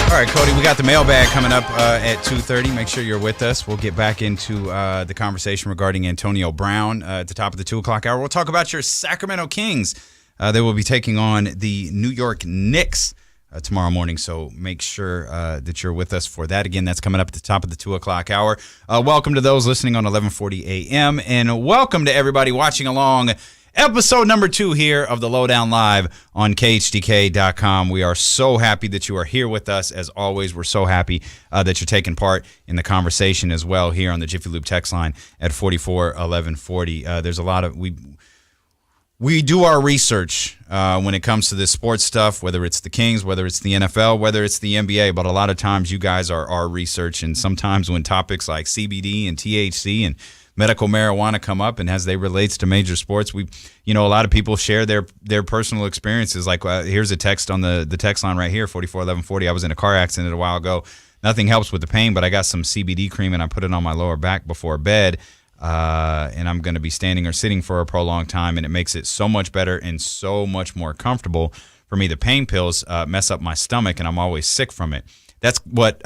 All right, Cody, we got the mailbag coming up at 2:30. Make sure you're with us. We'll get back into the conversation regarding Antonio Brown at the top of the 2 o'clock hour. We'll talk about your Sacramento Kings. They will be taking on the New York Knicks tomorrow morning, so make sure that you're with us for that. Again, that's coming up at the top of the 2 o'clock hour. Welcome to those listening on 1140 a.m., and welcome to everybody watching along. Episode number 2 here of the Lo-Down Live on KHDK.com. We are so happy that you are here with us. As always, we're so happy that you're taking part in the conversation as well here on the Jiffy Lube text line at 441140. There's a lot of we do our research when it comes to this sports stuff, whether it's the Kings, whether it's the NFL, whether it's the NBA. But a lot of times you guys are our research, and sometimes when topics like CBD and THC and medical marijuana come up, and as they relates to major sports, a lot of people share their personal experiences. Like here's a text on the text line right here, 441140. I was in a car accident a while ago. Nothing helps with the pain, but I got some CBD cream and I put it on my lower back before bed, and I'm going to be standing or sitting for a prolonged time, and it makes it so much better and so much more comfortable for me. The pain pills mess up my stomach, and I'm always sick from it. That's what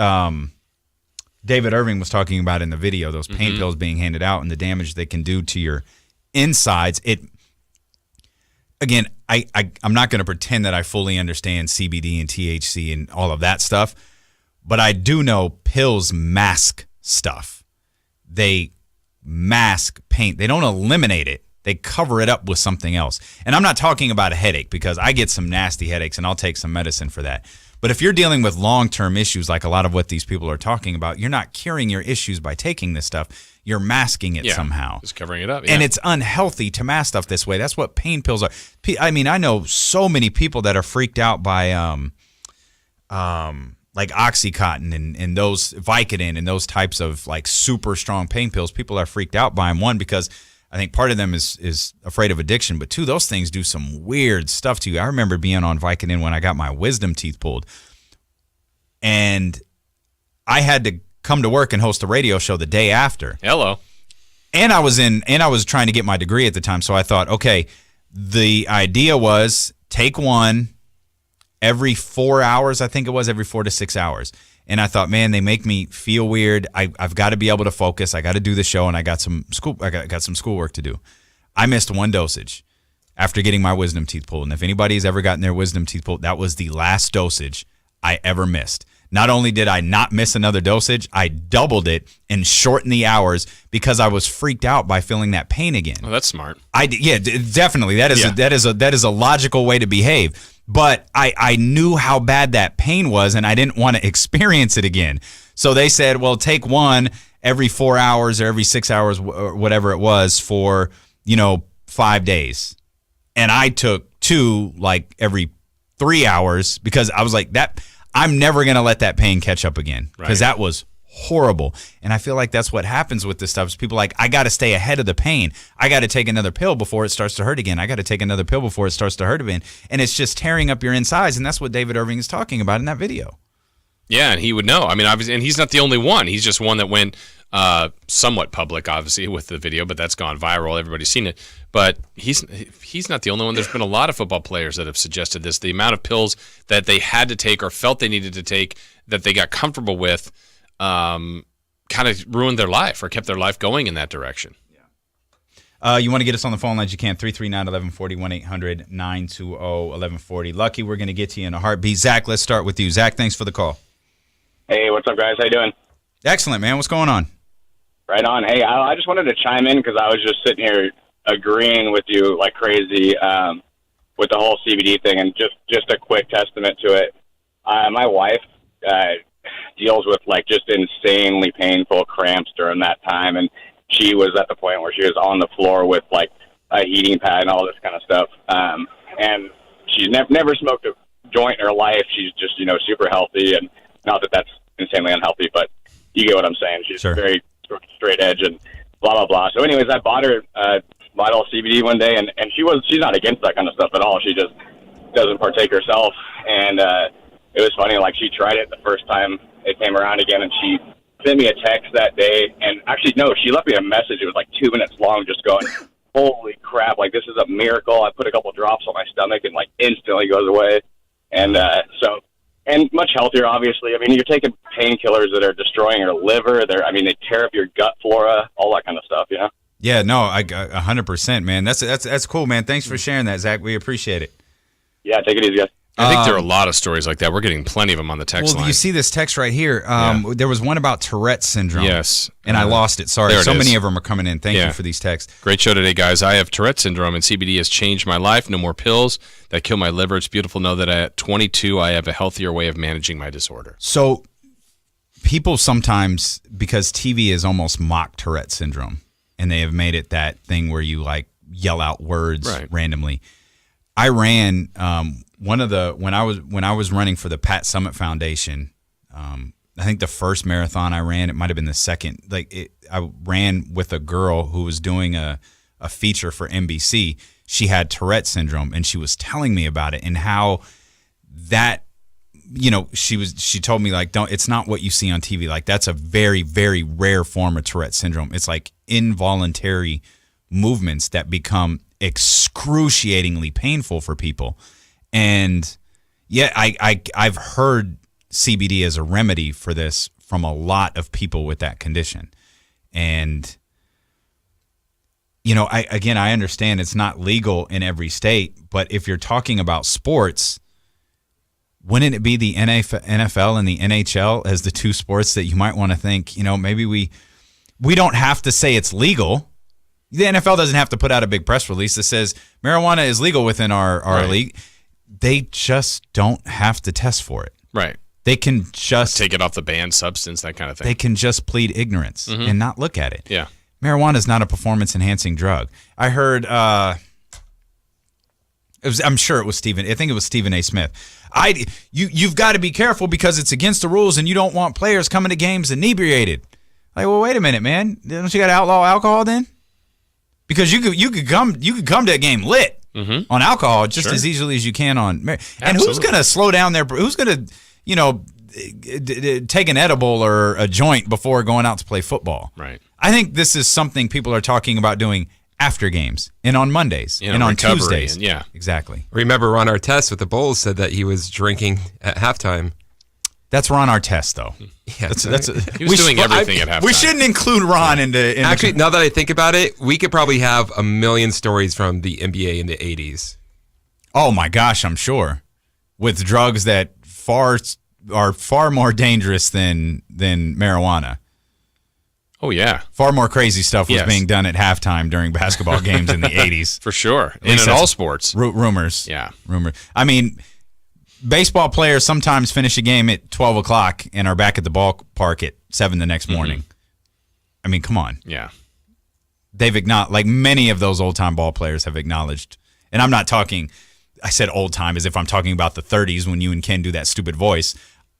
David Irving was talking about in the video, those pain pills being handed out and the damage they can do to your insides. I'm not going to pretend that I fully understand CBD and THC and all of that stuff, but I do know pills mask stuff. They mask pain. They don't eliminate it. They cover it up with something else. And I'm not talking about a headache, because I get some nasty headaches and I'll take some medicine for that. But if you're dealing with long-term issues, like a lot of what these people are talking about, you're not curing your issues by taking this stuff. You're masking it somehow. Just covering it up. Yeah. And it's unhealthy to mask stuff this way. That's what pain pills are. I mean, I know so many people that are freaked out by like Oxycontin and those Vicodin and those types of like super strong pain pills. People are freaked out by them. One, because I think part of them is afraid of addiction, but two, those things do some weird stuff to you. I remember being on Vicodin when I got my wisdom teeth pulled, and I had to come to work and host a radio show the day after. Hello. And I was trying to get my degree at the time, so I thought, okay, the idea was take one every 4 hours, I think it was, every 4 to 6 hours. And I thought, man, they make me feel weird. I've got to be able to focus. I got to do the show, and I got some schoolwork to do. I missed one dosage after getting my wisdom teeth pulled. And if anybody's ever gotten their wisdom teeth pulled, that was the last dosage I ever missed. Not only did I not miss another dosage, I doubled it and shortened the hours because I was freaked out by feeling that pain again. Oh, that's smart. Definitely. That is a logical way to behave. But I knew how bad that pain was, and I didn't want to experience it again. So they said, well, take one every 4 hours or every 6 hours or whatever it was for, 5 days. And I took two like every 3 hours because I was like, I'm never going to let that pain catch up again, because that was horrible. And I feel like that's what happens with this stuff is people like, I got to stay ahead of the pain. I got to take another pill before it starts to hurt again. I got to take another pill before it starts to hurt again. And it's just tearing up your insides. And that's what David Irving is talking about in that video. Yeah, and he would know. I mean, obviously, and he's not the only one. He's just one that went somewhat public, obviously, with the video, but that's gone viral. Everybody's seen it. But he's not the only one. There's been a lot of football players that have suggested this. The amount of pills that they had to take or felt they needed to take that they got comfortable with kind of ruined their life or kept their life going in that direction. Yeah. You want to get us on the phone lines, you can. 339-1140, 1-800-920-1140. Lucky, we're going to get to you in a heartbeat. Zach, let's start with you. Zach, thanks for the call. Hey, what's up, guys? How you doing? Excellent, man. What's going on? Right on. Hey, I just wanted to chime in because I was just sitting here agreeing with you like crazy with the whole CBD thing, and just a quick testament to it. My wife deals with like just insanely painful cramps during that time, and she was at the point where she was on the floor with like a heating pad and all this kind of stuff. And she's never smoked a joint in her life. She's just super healthy, and not that that's insanely unhealthy, but you get what I'm saying. She's Sure. very straight edge and blah blah blah. So, anyways, I bought her Vital CBD one day, and she's not against that kind of stuff at all. She just doesn't partake herself, and it was funny. Like, she tried it the first time it came around again, and she sent me a text that day. And actually, no, she left me a message. It was like 2 minutes long, just going, "Holy crap! Like, this is a miracle." I put a couple drops on my stomach, and like instantly goes away. And so and much healthier, obviously. I mean, you're taking painkillers that are destroying your liver. They tear up your gut flora, all that kind of stuff, Yeah, no, 100%, man. That's cool, man. Thanks for sharing that, Zach. We appreciate it. Yeah, take it easy, guys. I think there are a lot of stories like that. We're getting plenty of them on the text line. You see this text right here. There was one about Tourette's syndrome. Yes. And I lost it. Sorry. So many of them are coming in. Thank you for these texts. Great show today, guys. I have Tourette's syndrome, and CBD has changed my life. No more pills that kill my liver. It's beautiful to know that at 22, I have a healthier way of managing my disorder. So people sometimes, because TV is almost mock Tourette's syndrome, and they have made it that thing where you like yell out words randomly. I ran when I was running for the Pat Summitt Foundation. I think the first marathon I ran, it might have been the second. I ran with a girl who was doing a feature for NBC. She had Tourette's syndrome, and she was telling me about it and how that, she told me like, it's not what you see on TV. Like that's a very, very rare form of Tourette's syndrome. It's like involuntary movements that become excruciatingly painful for people. And yeah, I've heard CBD as a remedy for this from a lot of people with that condition. And I understand it's not legal in every state, but if you're talking about sports, wouldn't it be the NFL and the NHL as the two sports that you might want to think, maybe we don't have to say it's legal. The NFL doesn't have to put out a big press release that says marijuana is legal within our league. They just don't have to test for it. Right. They can just take it off the banned substance, that kind of thing. They can just plead ignorance and not look at it. Yeah. Marijuana is not a performance-enhancing drug. I heard, I'm sure it was Stephen. I think it was Stephen A. Smith. You've got to be careful because it's against the rules and you don't want players coming to games inebriated. Like, well, wait a minute, man. Don't you got to outlaw alcohol then? Because you could come to a game lit on alcohol just as easily as you can on. And who's going to slow down their? Who's going to take an edible or a joint before going out to play football? Right. I think this is something people are talking about doing after games and on Mondays and on Tuesdays. Yeah, exactly. Remember, Ron Artest with the Bulls said that he was drinking at halftime. That's Ron Artest, though. Yeah, he was doing everything at halftime. We shouldn't include Ron into Actually, now that I think about it, we could probably have a million stories from the NBA in the 80s. Oh, my gosh, I'm sure. With drugs that are far more dangerous than marijuana. Oh, yeah. Far more crazy stuff was being done at halftime during basketball games in the 80s. For sure. And in all sports. Rumors. Yeah. Rumors. I mean, baseball players sometimes finish a game at 12 o'clock and are back at the ballpark at 7 the next morning. I mean, come on. Yeah. They've acknowledged, like many of those old-time ball players have acknowledged, and I'm not talking, I said old-time as if I'm talking about the 30s when you and Ken do that stupid voice.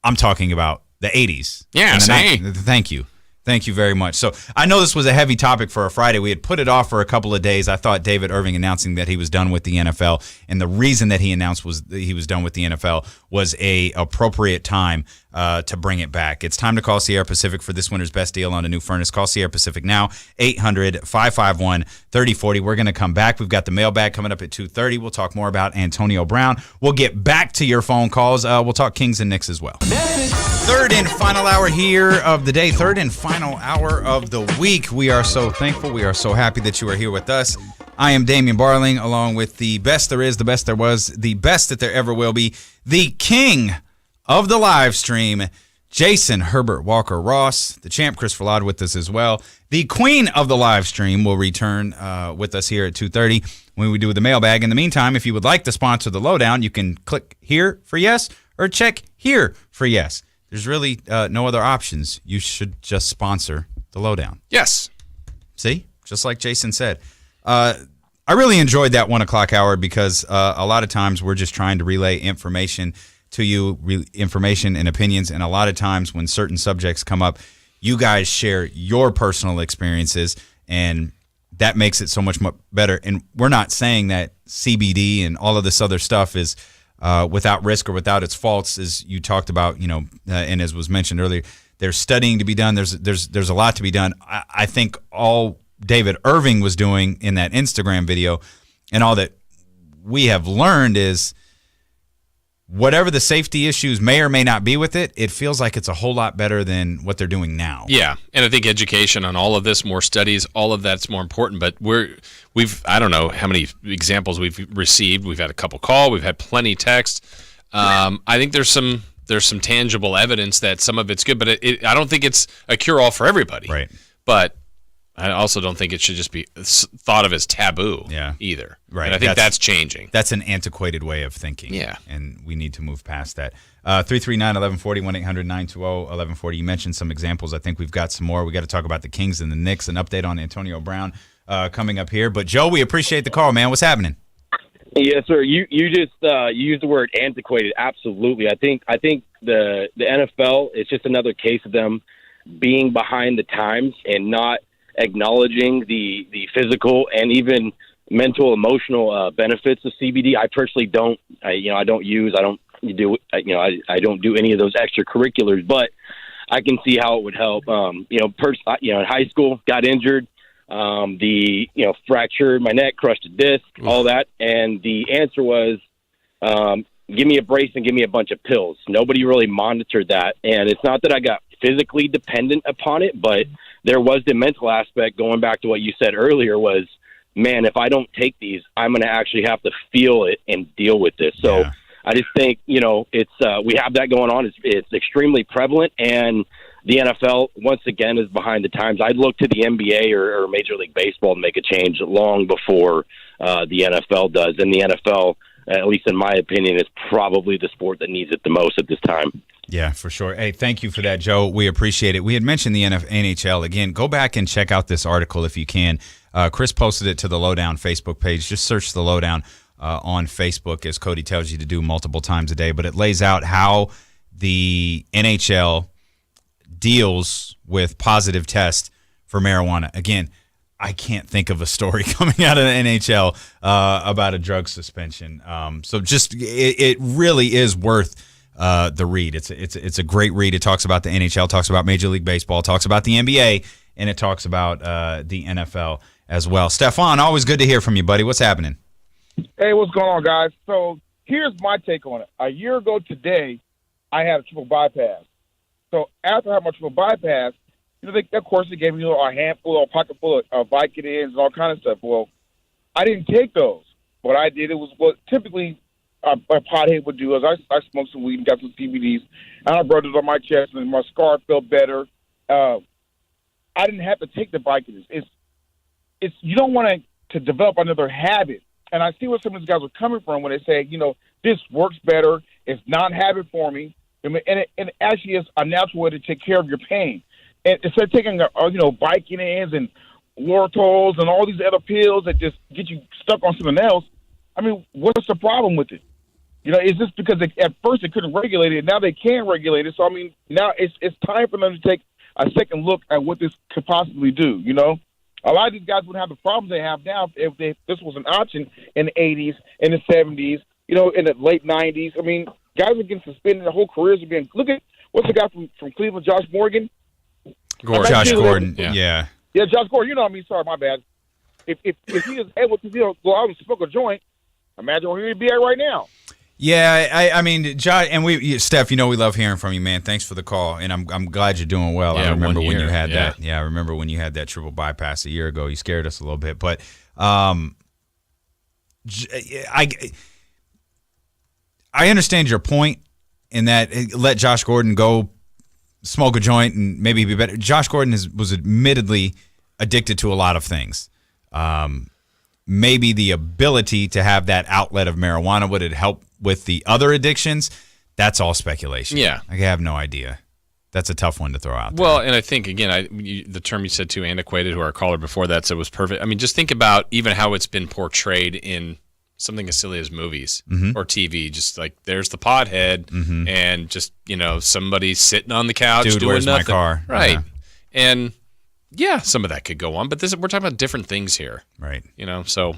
I'm talking about the 80s. Yeah, same. Thank you. Thank you very much. So I know this was a heavy topic for a Friday. We had put it off for a couple of days. I thought David Irving announcing that he was done with the NFL, and the reason that he announced was that he was done with the NFL was a appropriate time to bring it back. It's time to call Sierra Pacific for this winter's best deal on a new furnace. Call Sierra Pacific now, 800-551-3040. We're going to come back. We've got the mailbag coming up at 2:30. We'll talk more about Antonio Brown. We'll get back to your phone calls. We'll talk Kings and Knicks as well. Third and final hour here of the day. Third and final hour of the week. We are so thankful. We are so happy that you are here with us. I am Damian Barling, along with the best there is, the best there was, the best that there ever will be, the king of the live stream, Jason Herbert Walker Ross, the champ Chris Verlade with us as well. The queen of the live stream will return with us here at 2:30 when we do the mailbag. In the meantime, if you would like to sponsor the Lo-Down, you can click here for yes or check here for yes. There's really no other options. You should just sponsor the Lo-Down. Yes. See? Just like Jason said. I really enjoyed that 1 o'clock hour because a lot of times we're just trying to relay information to you, information and opinions. And a lot of times when certain subjects come up, you guys share your personal experiences, and that makes it so much better. And we're not saying that CBD and all of this other stuff is without risk or without its faults, as you talked about, and as was mentioned earlier. There's studying to be done. There's a lot to be done. I think all David Irving was doing in that Instagram video and all that we have learned is whatever the safety issues may or may not be with it, it feels like it's a whole lot better than what they're doing now. Yeah, and I think education on all of this, more studies, all of that's more important. But we've I don't know how many examples we've received. We've had a couple call. We've had plenty text. I think there's some tangible evidence that some of it's good, but I don't think it's a cure-all for everybody. Right. But I also don't think it should just be thought of as taboo either. Right. And I think that's changing. That's an antiquated way of thinking. Yeah. And we need to move past that. 339-1140, 1-800-920-1140. You mentioned some examples. I think we've got some more. We got to talk about the Kings and the Knicks, an update on Antonio Brown coming up here. But, Joe, we appreciate the call, man. What's happening? Yes, sir. You just used the word antiquated. Absolutely. I think the NFL is just another case of them being behind the times and not acknowledging the physical and even mental, emotional benefits of CBD. I personally don't. I don't do any of those extracurriculars, but I can see how it would help. In high school, got injured. Fractured my neck, crushed a disc, all that. And the answer was, give me a brace and give me a bunch of pills. Nobody really monitored that. And it's not that I got physically dependent upon it, but there was the mental aspect, going back to what you said earlier, was, man, if I don't take these, I'm going to actually have to feel it and deal with this. So I just think, it's we have that going on. It's extremely prevalent, and the NFL, once again, is behind the times. I'd look to the NBA or Major League Baseball to make a change long before the NFL does. And the NFL, at least in my opinion, is probably the sport that needs it the most at this time. Yeah, for sure. Hey, thank you for that, Joe. We appreciate it. We had mentioned the NHL. Again, go back and check out this article if you can. Chris posted it to the Lo-Down Facebook page. Just search the Lo-Down on Facebook, as Cody tells you to do multiple times a day. But it lays out how the NHL deals with positive tests for marijuana. Again, I can't think of a story coming out of the NHL about a drug suspension. So just it really is worth the read. It's a great read. It talks about the NHL, talks about Major League Baseball, talks about the NBA, and it talks about the NFL as well. Stefan, always good to hear from you, buddy. What's happening? Hey, what's going on, guys? So here's my take on it. A year ago today, I had a triple bypass. So after I had my triple bypass, of course, they gave me a handful or a pocket full of Vicodins and all kind of stuff. Well, I didn't take those. What I did, it was what typically a pothead would do, is I smoked some weed and got some CBDs, and I rubbed it on my chest, and my scar felt better. I didn't have to take the Vicodins. It's you don't want to develop another habit. And I see where some of these guys are coming from when they say, this works better. It's not habit forming. And it actually is a natural way to take care of your pain. And instead of taking, Vicodins and Lortol and all these other pills that just get you stuck on something else, I mean, what's the problem with it? It's just because at first they couldn't regulate it. Now they can regulate it. So, I mean, now it's time for them to take a second look at what this could possibly do, A lot of these guys wouldn't have the problems they have now if this was an option in the 80s, in the 70s, in the late 90s. I mean, guys are getting suspended. Their whole careers are being – look at – what's the guy from Cleveland, Josh Morgan? Josh Gordon, yeah. Yeah, Josh Gordon. You know what I mean? Sorry, my bad. If he was able to go out and smoke a joint, imagine where he'd be at right now. Yeah, I mean, Josh, and Steph, we love hearing from you, man. Thanks for the call, and I'm glad you're doing well. Yeah, I remember when you had yeah. that. Yeah, I remember when you had that triple bypass a year ago. You scared us a little bit, but I understand your point in that let Josh Gordon go smoke a joint and maybe be better. Josh Gordon was admittedly addicted to a lot of things. Maybe the ability to have that outlet of marijuana would it help with the other addictions? That's all speculation. Yeah. I have no idea. That's a tough one to throw out there. Well, and I think, again, the term you said too, antiquated, who our caller before that said was perfect. I mean, just think about even how it's been portrayed in something as silly as movies or TV. Just like there's the pothead and just, somebody sitting on the couch Dude, doing where's nothing. my car? Right. Yeah. And yeah, some of that could go on, but we're talking about different things here. Right. So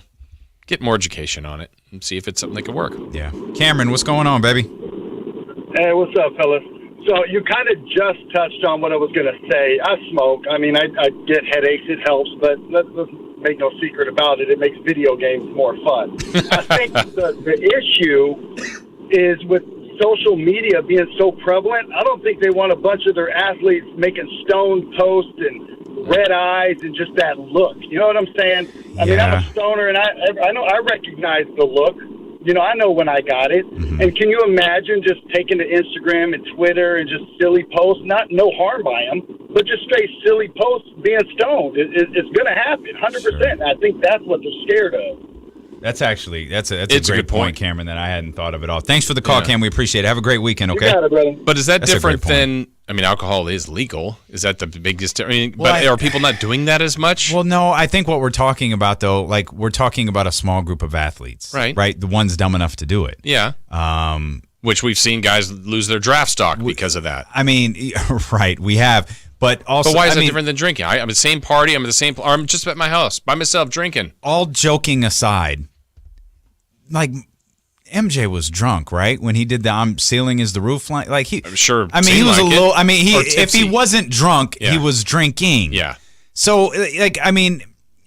get more education on it and see if it's something that could work. Yeah. Cameron, what's going on, baby? Hey, what's up, fellas? So you kind of just touched on what I was going to say. I smoke. I mean, I get headaches. It helps, but let's make no secret about it. It makes video games more fun. I think the issue is with social media being so prevalent, I don't think they want a bunch of their athletes making stone posts and red eyes and just that look. You know what I'm saying? I mean, I'm a stoner, and I know I recognize the look. You know, I know when I got it. Mm-hmm. And can you imagine just taking to Instagram and Twitter and just silly posts? No harm by them, but just straight silly posts being stoned. It's going to happen, 100%. Sure. I think that's what they're scared of. That's a great point, Cameron, that I hadn't thought of at all. Thanks for the call, Cam. We appreciate it. Have a great weekend, okay? You got it, brother. But is that different than, I mean, alcohol is legal. Is that the biggest, but are people not doing that as much? Well, no, I think what we're talking about, though, like we're talking about a small group of athletes. Right. Right? The ones dumb enough to do it. Yeah. Which we've seen guys lose their draft stock because of that. I mean, right, we have. But also, why is that different than drinking? I'm at the same party. I'm at the same, or I'm just at my house by myself drinking. All joking aside, like MJ was drunk, right? When he did the "I'm ceiling is the roof" line, like he. I'm sure. I mean, he was a little. I mean, if he wasn't drunk, Yeah. he was drinking. Yeah. So, like, I mean,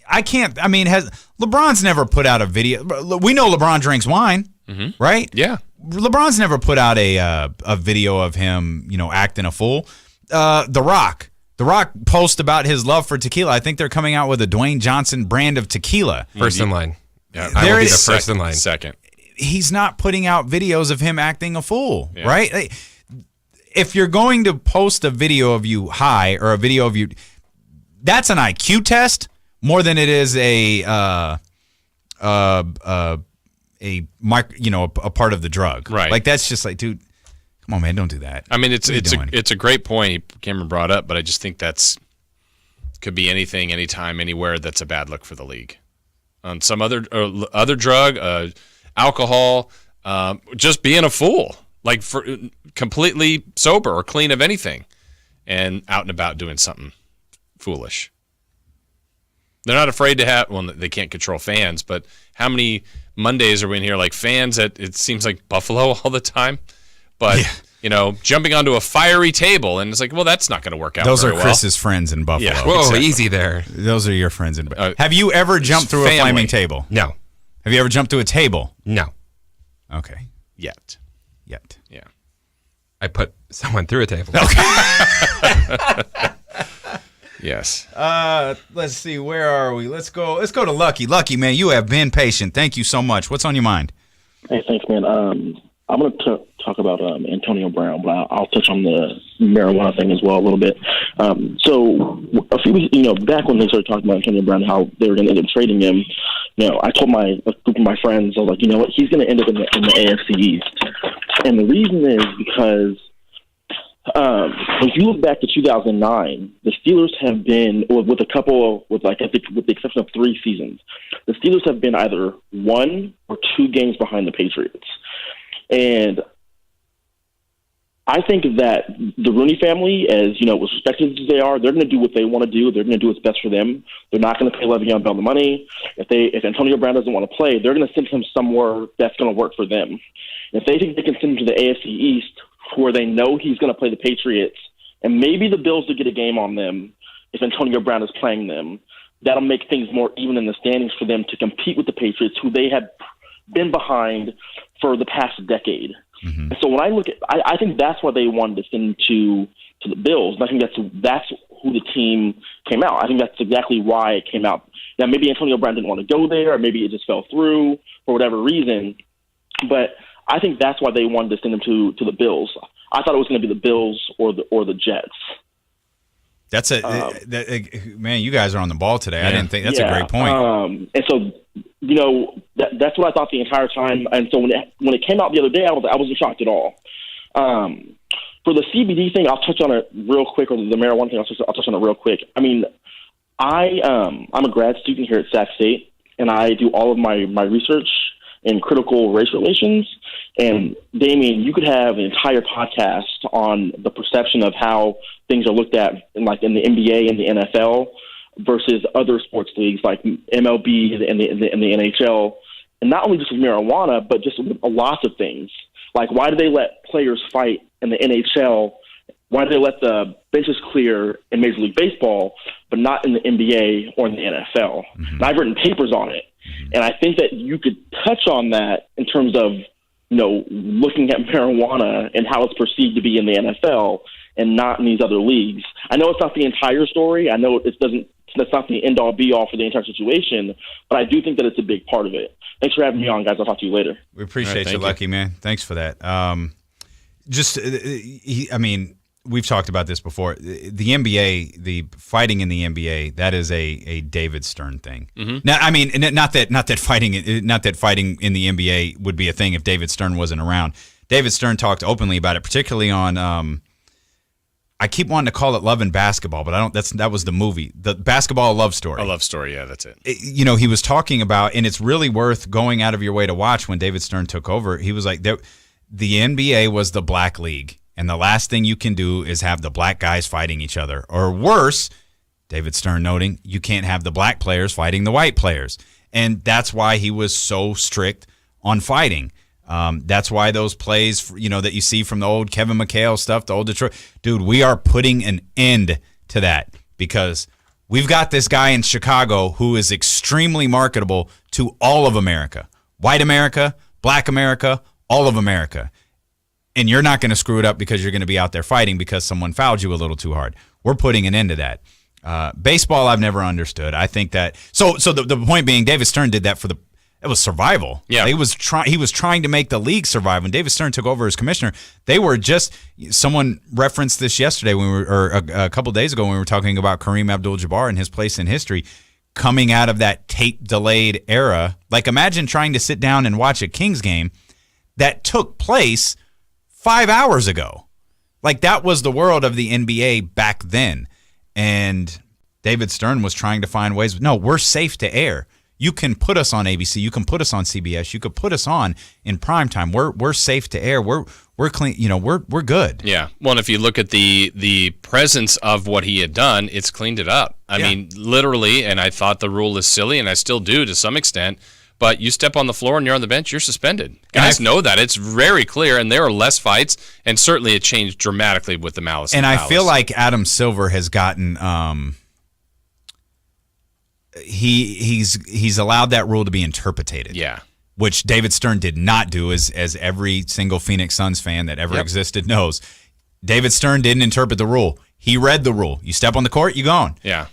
I can't. I mean, has LeBron's never put out a video? We know LeBron drinks wine, right? Yeah. LeBron's never put out a video of him, acting a fool. The Rock post about his love for tequila. I think they're coming out with a Dwayne Johnson brand of tequila. First in line. Yeah. I will be the first in line. Second. He's not putting out videos of him acting a fool, right? Like, if you're going to post a video of you high or a video of you, that's an IQ test more than it is a part of the drug, right? Like that's just like, dude, come on, man, don't do that. I mean, it's a great point Cameron brought up, but I just think could be anything, anytime, anywhere. That's a bad look for the league. On some other drug, alcohol, just being a fool, like for completely sober or clean of anything, and out and about doing something foolish. They're not afraid to have. Well, they can't control fans, but how many Mondays are we in here like fans at? It seems like Buffalo all the time, but. Yeah. Jumping onto a fiery table, and it's like, well, that's not going to work out. Those very are Chris's friends in Buffalo. Yeah, whoa, exactly. Easy there. Those are your friends in Buffalo. Have you ever jumped through a flaming table? No. Have you ever jumped through a table? No. Okay. Yet. Yeah. I put someone through a table. Okay. Yes. Let's see. Where are we? Let's go to Lucky. Lucky, man, you have been patient. Thank you so much. What's on your mind? Hey, thanks, man. I'm going to talk about Antonio Brown, but I'll touch on the marijuana thing as well a little bit. So a few weeks, back when they started talking about Antonio Brown, how they were going to end up trading him, I told a group of my friends, I was like, you know what, he's going to end up in the AFC East. And the reason is because if you look back to 2009, the Steelers have been, with the exception of 3 seasons, the Steelers have been either 1 or 2 games behind the Patriots. And I think that the Rooney family, as as respected as they are, they're going to do what they want to do. They're going to do what's best for them. They're not going to pay Le'Veon Bell the money. If Antonio Brown doesn't want to play, they're going to send him somewhere that's going to work for them. If they think they can send him to the AFC East, where they know he's going to play the Patriots, and maybe the Bills will get a game on them if Antonio Brown is playing them, that'll make things more even in the standings for them to compete with the Patriots, who they have been behind for the past decade. Mm-hmm. So when I look at, I think that's why they wanted to send to the Bills. And I think that's who the team came out. I think that's exactly why it came out. Now maybe Antonio Brown didn't want to go there, or maybe it just fell through for whatever reason. But I think that's why they wanted to send him to the Bills. I thought it was going to be the Bills or the Jets. That's man, you guys are on the ball today. Yeah. I didn't think that's a great point. And so, that's what I thought the entire time. And so when it came out the other day, I wasn't shocked at all. For the CBD thing, I'll touch on it real quick, or the marijuana thing, I'll touch on it real quick. I mean, I'm a grad student here at Sac State, and I do all of my research in critical race relations. And Damien, you could have an entire podcast on the perception of how things are looked at in the NBA and the NFL versus other sports leagues like MLB and the NHL. And not only just with marijuana, but just with lots of things. Like, why do they let players fight in the NHL? Why do they let the benches clear in Major League Baseball, but not in the NBA or in the NFL? Mm-hmm. And I've written papers on it. And I think that you could touch on that in terms of looking at marijuana and how it's perceived to be in the NFL and not in these other leagues. I know it's not the entire story. I know that's not the end all be all for the entire situation, but I do think that it's a big part of it. Thanks for having me on, guys. I'll talk to you later. We appreciate you, Lucky, man. Thanks for that. We've talked about this before. The NBA, the fighting in the NBA, that is a David Stern thing. Mm-hmm. Now, I mean, not that fighting in the NBA would be a thing if David Stern wasn't around. David Stern talked openly about it, particularly on. I keep wanting to call it Love and Basketball, but I don't. That was the movie, the Basketball Love Story. A love story, yeah, that's it. He was talking about, and it's really worth going out of your way to watch. When David Stern took over, he was like, the NBA was the black league. And the last thing you can do is have the black guys fighting each other. Or worse, David Stern noting, you can't have the black players fighting the white players. And that's why he was so strict on fighting. That's why those plays, that you see from the old Kevin McHale stuff, the old Detroit. Dude, we are putting an end to that because we've got this guy in Chicago who is extremely marketable to all of America. White America, black America, all of America. And you're not going to screw it up because you're going to be out there fighting because someone fouled you a little too hard. We're putting an end to that. Baseball, I've never understood. I think that so the point being, David Stern did that it was survival. Yeah, he was trying to make the league survive. When David Stern took over as commissioner, they were someone referenced this yesterday a couple days ago when we were talking about Kareem Abdul-Jabbar and his place in history, coming out of that tape delayed era. Like, imagine trying to sit down and watch a Kings game that took place 5 hours ago. Like, that was the world of the NBA back then. And David Stern was trying to find ways. No, we're safe to air. You can put us on ABC. You can put us on CBS. You could put us on in primetime. We're safe to air. We're clean. We're good. Yeah. Well, and if you look at the presence of what he had done, it's cleaned it up. I mean, literally. And I thought the rule is silly, and I still do to some extent. But you step on the floor and you're on the bench, you're suspended. Guys know that. It's very clear, and there are less fights, and certainly it changed dramatically with the Malice. And I feel like Adam Silver has gotten he's allowed that rule to be interpreted. Yeah. Which David Stern did not do, as every single Phoenix Suns fan that ever existed knows. David Stern didn't interpret the rule. He read the rule. You step on the court, you're gone. Yeah.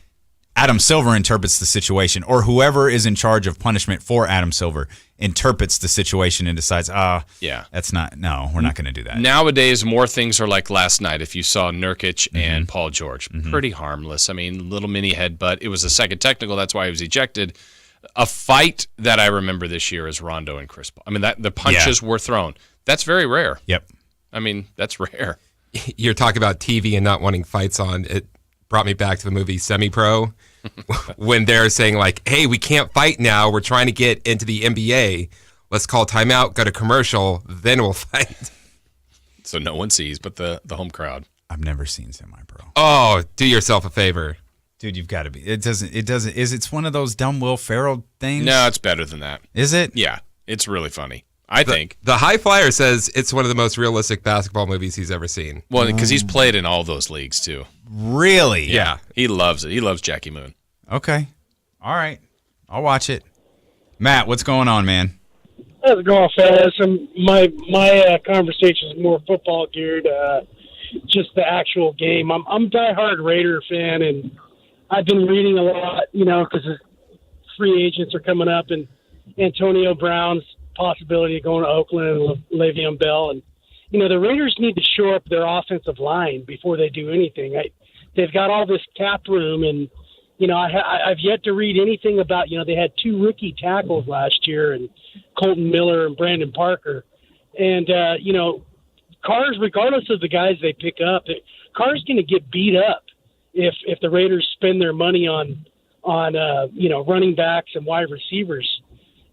Adam Silver interprets the situation, or whoever is in charge of punishment for Adam Silver interprets the situation and decides, we're not going to do that. Nowadays, more things are like last night. If you saw Nurkic and Paul George, pretty harmless. I mean, little mini headbutt. It was a second technical. That's why he was ejected. A fight that I remember this year is Rondo and Chris Paul. I mean, the punches were thrown. That's very rare. Yep. I mean, that's rare. You're talking about TV and not wanting fights on. It brought me back to the movie Semi-Pro when they're saying, like, hey, we can't fight now. We're trying to get into the NBA. Let's call timeout, go to commercial, then we'll fight. So no one sees but the home crowd. I've never seen Semi-Pro. Oh, do yourself a favor. Dude, you've got to be. It's one of those dumb Will Ferrell things? No, it's better than that. Is it? Yeah, it's really funny. I think. The High Flyer says it's one of the most realistic basketball movies he's ever seen. Well, because he's played in all those leagues, too. Really? Yeah. He loves it. He loves Jackie Moon. Okay. All right. I'll watch it. Matt, what's going on, man? How's it going, fellas? My conversation is more football geared, just the actual game. I'm a diehard Raider fan, and I've been reading a lot, because free agents are coming up, and Antonio Brown's possibility of going to Oakland and Le'Veon Bell. And, the Raiders need to shore up their offensive line before they do anything. They've got all this cap room, and, I've yet to read anything about, they had 2 rookie tackles last year, and Colton Miller and Brandon Parker. And, Carr's, regardless of the guys they pick up, Carr's going to get beat up if the Raiders spend their money on running backs and wide receivers.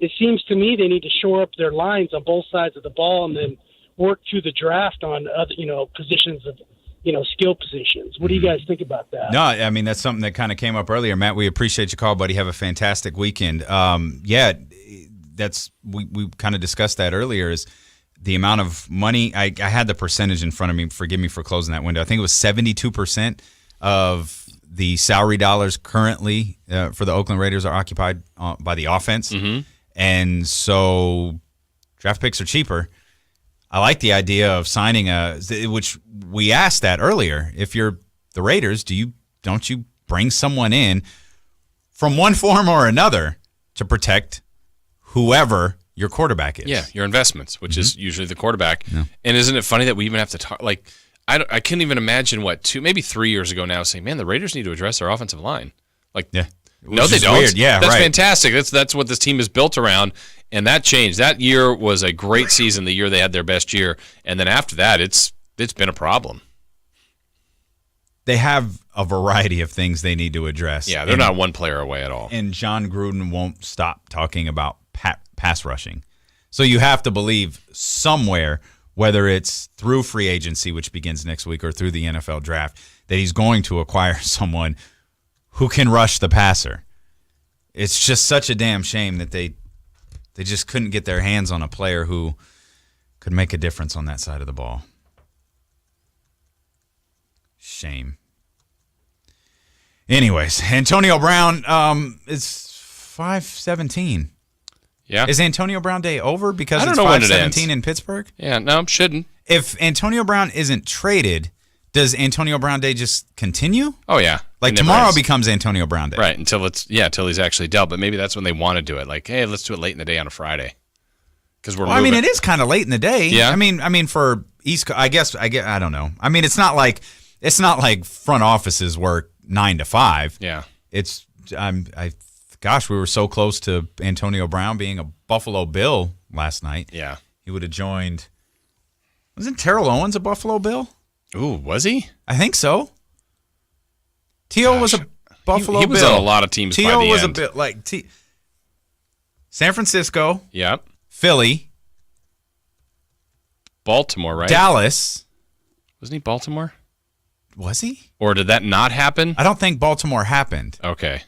It seems to me they need to shore up their lines on both sides of the ball and then work through the draft on other, positions of, skill positions. What do you guys think about that? No, I mean, that's something that kind of came up earlier. Matt, we appreciate your call, buddy. Have a fantastic weekend. We kind of discussed that earlier, is the amount of money. I had the percentage in front of me. Forgive me for closing that window. I think it was 72% of the salary dollars currently for the Oakland Raiders are occupied by the offense. Mm-hmm. And so draft picks are cheaper. I like the idea of signing which we asked that earlier. If you're the Raiders, don't you bring someone in from one form or another to protect whoever your quarterback is? Yeah, your investments, which is usually the quarterback. Yeah. And isn't it funny that we even have to talk, like, I couldn't even imagine maybe 3 years ago now saying, man, the Raiders need to address their offensive line. Like, yeah. No, they don't. Weird. Yeah, that's right. fantastic. That's what this team is built around, and that changed. That year was a great season, the year they had their best year, and then after that, it's been a problem. They have a variety of things they need to address. Yeah, they're not one player away at all. And John Gruden won't stop talking about pass rushing. So you have to believe somewhere, whether it's through free agency, which begins next week, or through the NFL draft, that he's going to acquire someone who can rush the passer. It's just such a damn shame that they just couldn't get their hands on a player who could make a difference on that side of the ball. Shame. Anyways, Antonio Brown is 5-17. Yeah. Is Antonio Brown Day over because it's 5-17 in Pittsburgh? Yeah, no, shouldn't. If Antonio Brown isn't traded, does Antonio Brown Day just continue? Oh, yeah. Like tomorrow becomes Antonio Brown Day. Right, until he's actually dealt. But maybe that's when they want to do it. Like, hey, let's do it late in the day on a Friday. Because I mean, it is kind of late in the day. Yeah. I mean, for East Coast, I don't know. I mean, it's not like front offices work 9 to 5. Yeah. Gosh, we were so close to Antonio Brown being a Buffalo Bill last night. Yeah. He would have joined. Wasn't Terrell Owens a Buffalo Bill? Ooh, was he? I think so. T.O. was a Buffalo Bill. He was on Bill. a lot of teams T.O. by the was end. a bit like San Francisco. Yep. Philly. Baltimore, right? Dallas. Wasn't he Baltimore? Was he? Or did that not happen? I don't think Baltimore happened. Okay.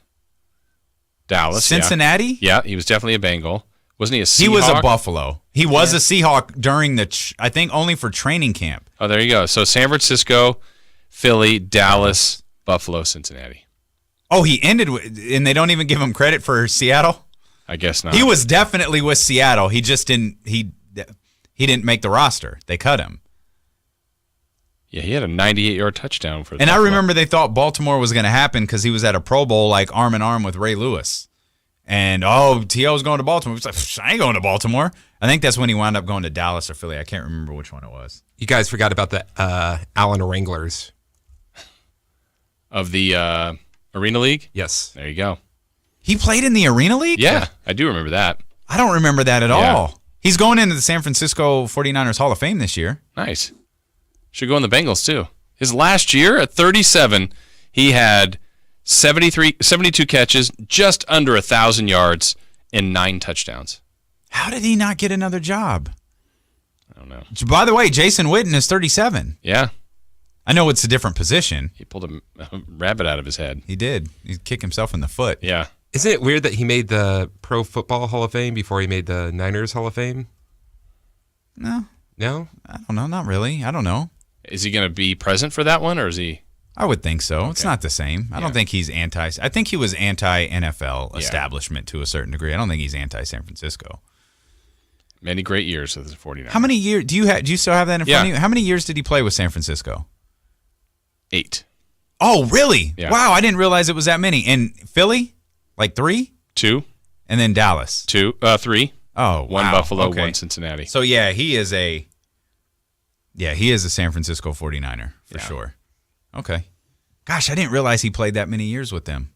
Dallas, Cincinnati? Yeah, he was definitely a Bengal. Wasn't he a Seahawk? He was a Buffalo. He was a Seahawk during I think only for training camp. Oh, there you go. So San Francisco, Philly, Dallas, Buffalo, Cincinnati. Oh, he ended and they don't even give him credit for Seattle? I guess not. He was definitely with Seattle. He just didn't he didn't make the roster. They cut him. Yeah, he had a 98-yard touchdown for. And Buffalo. I remember they thought Baltimore was going to happen because he was at a Pro Bowl like arm in arm with Ray Lewis. And, T.O.'s going to Baltimore. He was like, I ain't going to Baltimore. I think that's when he wound up going to Dallas or Philly. I can't remember which one it was. You guys forgot about the Allen Wranglers. Of the Arena League? Yes. There you go. He played in the Arena League? Yeah, I do remember that. I don't remember that at all. He's going into the San Francisco 49ers Hall of Fame this year. Nice. Should go in the Bengals, too. His last year at 37, he had 72 catches, just under 1,000 yards, and 9 touchdowns. How did he not get another job? I don't know. By the way, Jason Witten is 37. Yeah. I know it's a different position. He pulled a rabbit out of his head. He did. He kicked himself in the foot. Yeah. Isn't it weird that he made the Pro Football Hall of Fame before he made the Niners Hall of Fame? No. No? I don't know. Not really. I don't know. Is he going to be present for that one, or is he? I would think so. Okay. It's not the same. I don't think he's I think he was anti-NFL establishment to a certain degree. I don't think he's anti-San Francisco. Many great years with the 49ers. How many years do you still have that in front of you? How many years did he play with San Francisco? 8. Oh, really? Yeah. Wow, I didn't realize it was that many. And Philly? Like 3? 2. And then Dallas? 3. Oh, wow. 1 Buffalo, okay. 1 Cincinnati. So, he is a San Francisco 49er for sure. Okay. Gosh, I didn't realize he played that many years with them.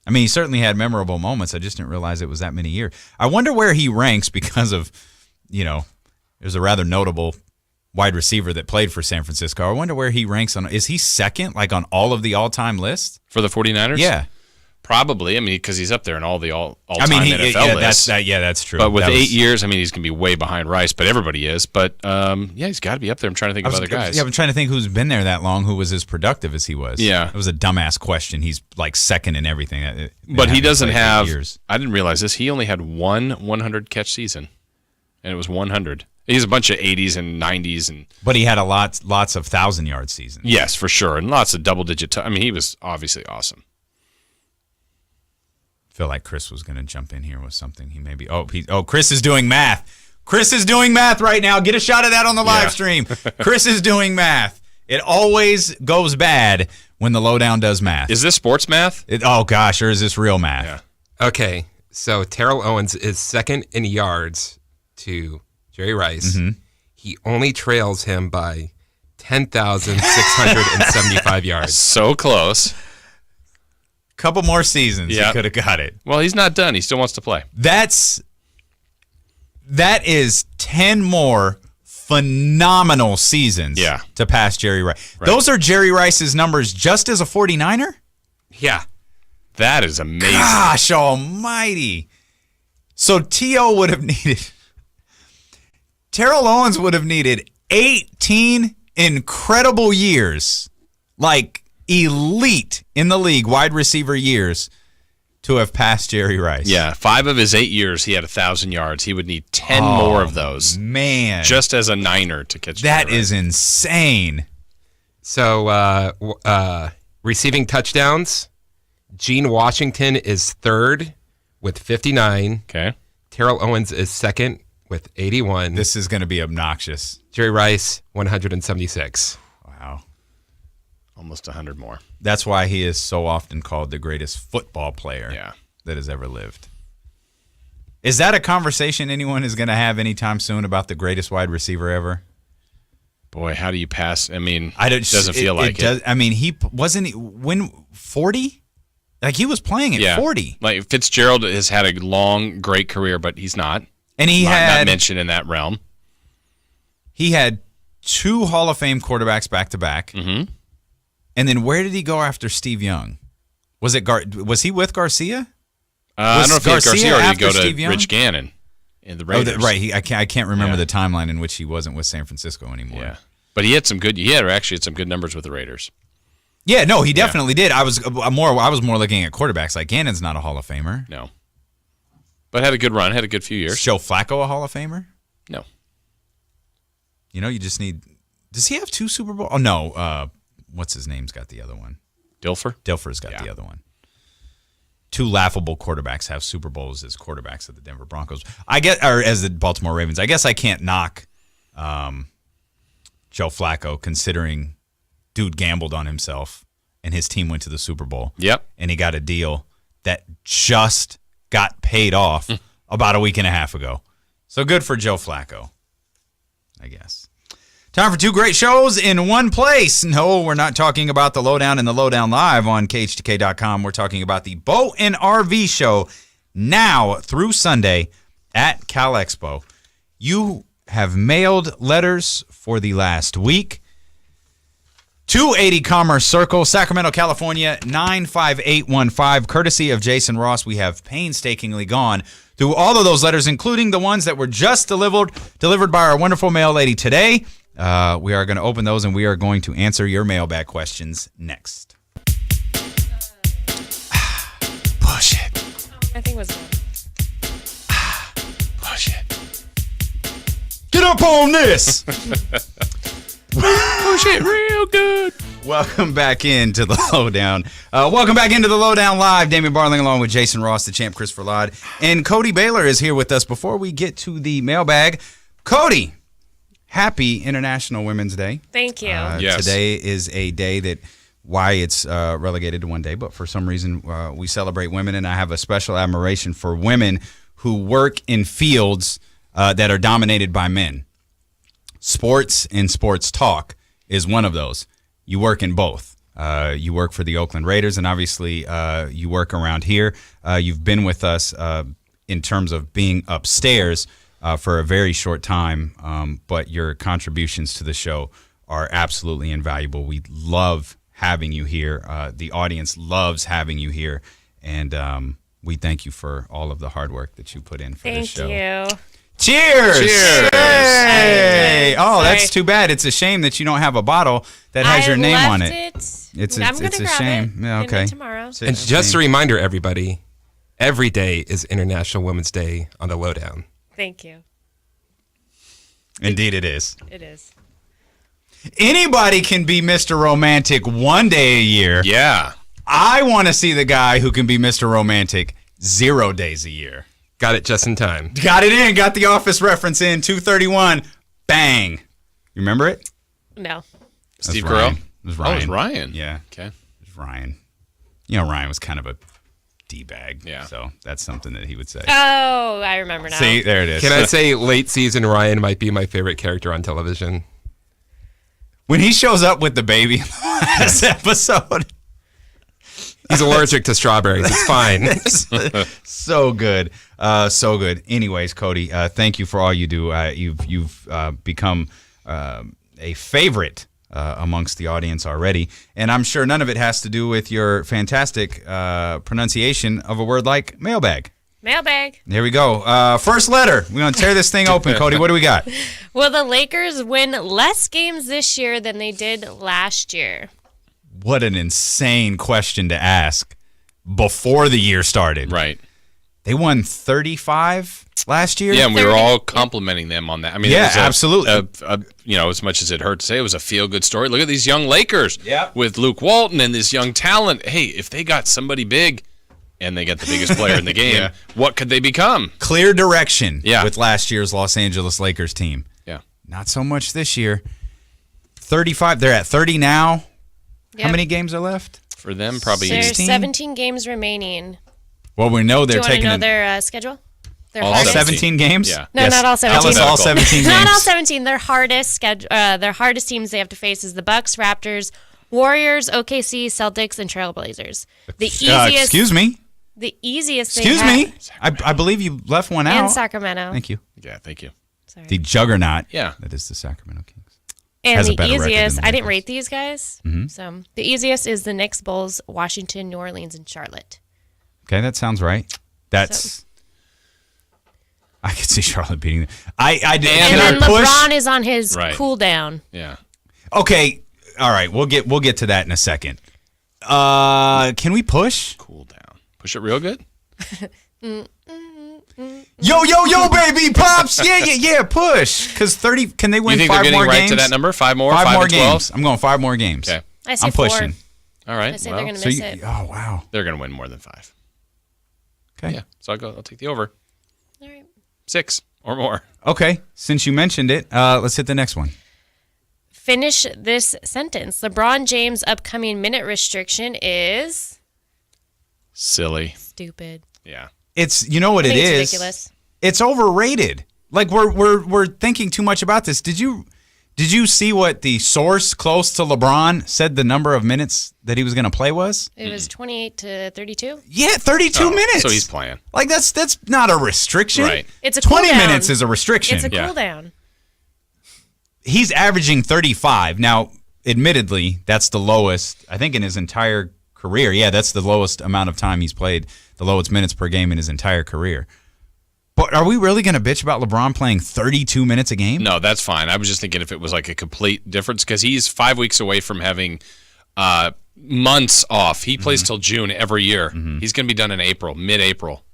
I mean, he certainly had memorable moments. I just didn't realize it was that many years. I wonder where he ranks because of, there's a rather notable wide receiver that played for San Francisco. I wonder where he ranks on. Is he second, like on all of the all-time lists? For the 49ers? Yeah. Probably. I mean, because he's up there in all the all-time NFL lists. That's true. But with 8 years, I mean, he's going to be way behind Rice, but everybody is. But, he's got to be up there. I'm trying to think of other guys. Yeah, I'm trying to think who's been there that long, who was as productive as he was. Yeah. It was a dumbass question. He's like second in everything. But he doesn't have – I didn't realize this. He only had one 100-catch season, and it was 100. He's a bunch of 80s and 90s. But he had lots of 1,000-yard seasons. Yes, for sure, and lots of double-digit – I mean, he was obviously awesome. I feel like Chris was going to jump in here with something. He maybe. Chris is doing math. Chris is doing math right now. Get a shot of that on the live stream. Chris is doing math. It always goes bad when the Lo-Down does math. Is this sports math? Oh, gosh, or is this real math? Yeah. Okay, so Terrell Owens is second in yards to Jerry Rice. Mm-hmm. He only trails him by 10,675 yards. So close. Couple more seasons, he could have got it. Well, he's not done. He still wants to play. That is 10 more phenomenal seasons to pass Jerry Rice. Right. Those are Jerry Rice's numbers just as a 49er? Yeah. That is amazing. Gosh almighty. So T.O. would have needed, Terrell Owens would have needed 18 incredible years, like elite in the league, wide receiver years, to have passed Jerry Rice. Yeah, 5 of his 8 years, he had 1,000 yards. He would need 10 more of those. Man. Just as a Niner to catch that Jerry Rice. Is insane. So receiving touchdowns, Gene Washington is third with 59. Okay. Terrell Owens is second with 81. This is going to be obnoxious. Jerry Rice, 176. Wow. Almost 100 more. That's why he is so often called the greatest football player that has ever lived. Is that a conversation anyone is going to have anytime soon about the greatest wide receiver ever? Boy, how do you pass? I mean, it doesn't feel like it. I mean, he wasn't when 40? Like he was playing at 40. Like Fitzgerald has had a long, great career, but he's not. And he not mentioned in that realm. He had 2 Hall of Fame quarterbacks back to back. Mm-hmm. And then where did he go after Steve Young? Was he with Garcia? I don't know if Garcia or did he go to Steve Young? Rich Gannon in the Raiders. Right. I can't remember the timeline in which he wasn't with San Francisco anymore. Yeah, but he had some good. He actually had some good numbers with the Raiders. Yeah, no, he definitely did. I was more looking at quarterbacks. Like Gannon's not a Hall of Famer. No, but had a good run. Had a good few years. Is Joe Flacco a Hall of Famer? No. You know, you just need. Does he have 2 Super Bowl? Oh no. What's his name's got the other one? Dilfer's got the other one. 2 laughable quarterbacks have Super Bowls as quarterbacks of the Denver Broncos. Or as the Baltimore Ravens. I guess I can't knock Joe Flacco considering dude gambled on himself and his team went to the Super Bowl. Yep. And he got a deal that just got paid off about a week and a half ago. So good for Joe Flacco, I guess. Time for 2 great shows in one place. No, we're not talking about the Lo-Down and the Lo-Down Live on KHTK.com. We're talking about the Boat and RV Show now through Sunday at Cal Expo. You have mailed letters for the last week. 280 Commerce Circle, Sacramento, California, 95815. Courtesy of Jason Ross, we have painstakingly gone through all of those letters, including the ones that were just delivered by our wonderful mail lady today. We are going to open those, and we are going to answer your mailbag questions next. Push it. I think it was one. Push it. Get up on this. Push it real good. Welcome back into the Lo-Down. Welcome back into the Lo-Down Live. Damian Barling along with Jason Ross, the champ, Christopher Ladd. And Cody Baylor is here with us. Before we get to the mailbag, Cody, happy International Women's Day. Thank you. Yes. Today is a day that, why it's relegated to one day, but for some reason we celebrate women, and I have a special admiration for women who work in fields that are dominated by men. Sports and sports talk is one of those. You work in both. You work for the Oakland Raiders, and obviously you work around here. You've been with us in terms of being upstairs for a very short time, but your contributions to the show are absolutely invaluable. We love having you here. The audience loves having you here, and we thank you for all of the hard work that you put in for this show. Thank you. Cheers! Cheers! Hey! Oh, Sorry. that's too bad. It's a shame that you don't have a bottle that has your name on it. It's I'm gonna a grab shame. it. Yeah, okay. Maybe tomorrow. And just a reminder, everybody, every day is International Women's Day on the Lo-Down. Thank you. Indeed, it is. It is. Anybody can be Mr. Romantic one day a year. Yeah. I want to see the guy who can be Mr. Romantic 0 days a year. Got it just in time. Got it in. Got the Office reference in. 2:31. Bang. You remember it? No. Steve Ryan. Carell? It was Oh, Ryan. it was Ryan. Yeah. Okay. It was Ryan. You know, Ryan was kind of a D-bag. Yeah. So that's something that he would say. Oh, I remember now. See, there it is. Can I say late season Ryan might be my favorite character on television? When he shows up with the baby in the last episode. He's allergic to strawberries. It's fine. So good. So good. Anyways, Cody, thank you for all you do. You've become a favorite amongst the audience already. And I'm sure none of it has to do with your fantastic pronunciation of a word like mailbag. Mailbag. Here we go. First letter. We're going to tear this thing open, Cody. What do we got? Will the Lakers win less games this year than they did last year? What an insane question to ask before the year started. Right. They won 35 last year? Yeah, and we were 30. all complimenting them on that. I mean, Yeah, it was absolutely. As much as it hurt to say, it was a feel-good story. Look at these young Lakers Yeah. with Luke Walton and this young talent. Hey, if they got somebody big and they get the biggest player in the game, Yeah. what could they become? Clear direction Yeah. with last year's Los Angeles Lakers team. Yeah. Not so much this year. 35. They're at 30 now. How Yep. many games are left? For them, probably There's 16? 17 games remaining. Well, we know Do they're you want to taking know an- their schedule? Their All all hardest? 17 games? Yeah. No, not all Tell 17. us all 17 games. Not all 17. Their hardest their hardest teams they have to face is the Bucks, Raptors, Warriors, OKC, Celtics, and Trailblazers. The easiest. Excuse me. The easiest. Excuse me. I believe you left one out. And Sacramento. Thank you. Yeah, thank you. Sorry. The juggernaut. Yeah. That is the Sacramento Kings. And has a the better record than easiest. the I didn't Lakers. rate these guys. So the easiest is the Knicks, Bulls, Washington, New Orleans, and Charlotte. Okay, that sounds right. That's. I could see Charlotte beating them. I did. And Can then I push? LeBron is on his Right. cool down. Yeah. Okay. All right. We'll get to that in a second. Can we push? Cool down. Push it real good? Yo, baby, pops. Yeah. Push. Because 30. Can they You win think they're five getting more right games? to that number? Five more? Five more and 12? games. I'm going 5 more games. Okay. I say I'm pushing. 4. All right. I say well, they're going to So miss you, it. oh wow. they're going to win more than 5. Okay. Yeah. So I'll take the over. All right. 6 or more. Okay. Since you mentioned it, let's hit the next one. Finish this sentence. LeBron James' upcoming minute restriction is Silly. stupid. Yeah. It's you know what I it think is. it's ridiculous. It's overrated. Like we're thinking too much about this. Did you see what the source close to LeBron said the number of minutes that he was going to play was? It was 28 to 32. Yeah, 32 Oh, minutes. So he's playing. Like that's not a restriction. Right. It's a 20 cool down. minutes is a restriction. It's a Yeah. cool down. He's averaging 35. Now, admittedly, that's the lowest, I think, in his entire career. Yeah, that's the lowest amount of time he's played, the lowest minutes per game in his entire career. But are we really going to bitch about LeBron playing 32 minutes a game? No, that's fine. I was just thinking if it was like a complete difference because he's 5 weeks away from having months off. He plays till June every year. He's going to be done in April, mid-April.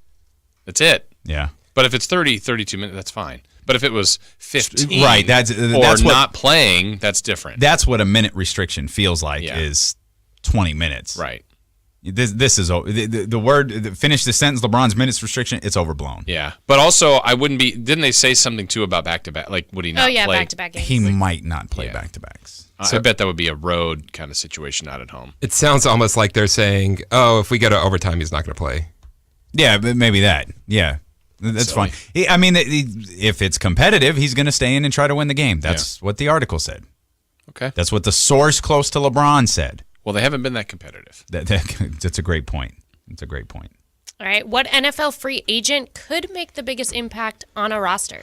That's it. Yeah. But if it's 32 minutes, that's fine. But if it was 15 Right, that's or what- not playing, that's different. That's what a minute restriction feels like Yeah. is 20 minutes. Right. This is the word finish the sentence LeBron's minutes restriction, it's overblown. Yeah. But also, I wouldn't be – didn't they say something, too, about back-to-back? Like, would he not Oh, yeah, play? back-to-back games. He might not play Yeah. back-to-backs. I bet that would be a road kind of situation, not at home. It sounds almost like they're saying, oh, if we go to overtime, he's not going to play. Yeah, but maybe that. Yeah. That's Silly. fine. I mean, if it's competitive, he's going to stay in and try to win the game. That's what the article said. Okay. That's what the source close to LeBron said. Well, they haven't been that competitive. That's a great point. It's a great point. All right. What NFL free agent could make the biggest impact on a roster?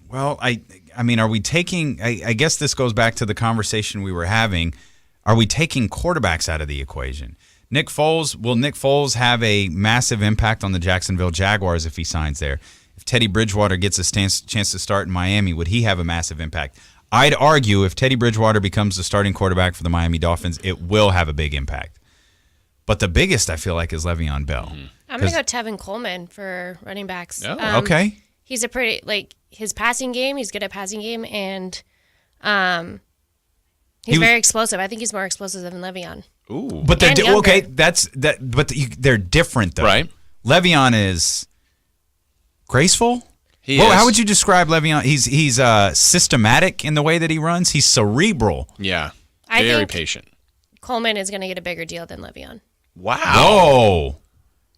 Well, I mean, are we taking? I guess this goes back to the conversation we were having. Are we taking quarterbacks out of the equation? Nick Foles, will Nick Foles have a massive impact on the Jacksonville Jaguars if he signs there? If Teddy Bridgewater gets a chance to start in Miami, would he have a massive impact? I'd argue if Teddy Bridgewater becomes the starting quarterback for the Miami Dolphins, it will have a big impact. But the biggest, I feel like, is Le'Veon Bell. I'm going to go Tevin Coleman for running backs. Oh, Okay. He's a pretty, his passing game, he's good at passing game, and he's He was- very explosive. I think he's more explosive than Le'Veon. Ooh. But they're And younger. okay. They're different though. Right. Le'Veon is graceful. How would you describe Le'Veon? He's systematic in the way that he runs. He's cerebral. Yeah, I very think patient. Coleman is going to get a bigger deal than Le'Veon. Wow. Whoa.